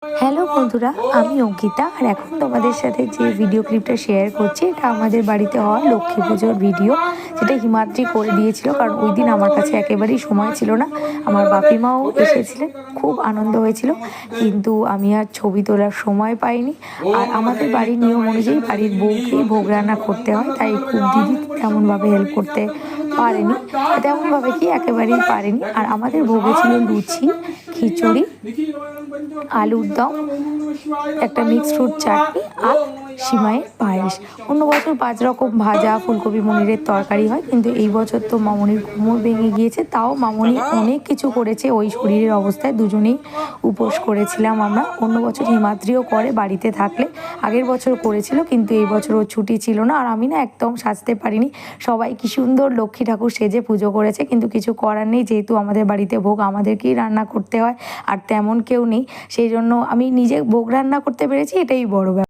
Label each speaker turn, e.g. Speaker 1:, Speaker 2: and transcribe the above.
Speaker 1: Hello বন্ধুরা, আমি অঙ্কিতা। আর এখন তোমাদের সাথে যে ভিডিও ক্লিপটা শেয়ার করছি, এটা আমাদের বাড়িতে হওয়া লক্ষ্মী পুজোর ভিডিও, যেটা হিমাদ্রি করে দিয়েছিল। কারণ ওই দিন আমার কাছে একেবারেই সময় ছিল না। আমার বাপিমাও এসেছিলেন, খুব আনন্দ হয়েছিল, কিন্তু আমি আর ছবি তোলার সময় পাইনি। আর আমাদের বাড়ির নিয়ম অনুযায়ী বাড়ির বউকেই ভোগ রান্না করতে হয়, তাই খুব দিদি তেমনভাবে হেল্প করতে পারেনি, তেমনভাবে কি একেবারেই পারেনি। আর আমাদের ভোগে ছিল লুচি, খিচুড়ি, আলুর দম, একটা মিক্সড ফ্রুট চাটনি আর সিমাইয়ের পায়েস। অন্য বছর 5 রকম ভাজা, ফুলকপি পনিরের তরকারি হয়, কিন্তু এই বছর তো মামনির কোমর ভেঙে গিয়েছে, তাও মামনি অনেক কিছু করেছে। ওই শরীরের অবস্থায় দুজনেই উপোস করেছিলাম আমরা। অন্য বছর হিমাদ্রিও করে বাড়িতে থাকলে, আগের বছর করেছিল, কিন্তু এই বছর ওর ছুটি ছিল না। আর আমি না একদম সাজতে পারিনি। সবাই কি সুন্দর লক্ষ্মী ঠাকুর সেজে পুজো করেছে, কিন্তু কিছু করার নেই, যেহেতু আমাদের বাড়িতে ভোগ আমাদেরকেই রান্না করতে হয়, আর তেমন কেউ নেই। সেই জন্য আমি নিজে ভোগ রান্না করতে পেরেছি, এটাই বড় ব্যাপার।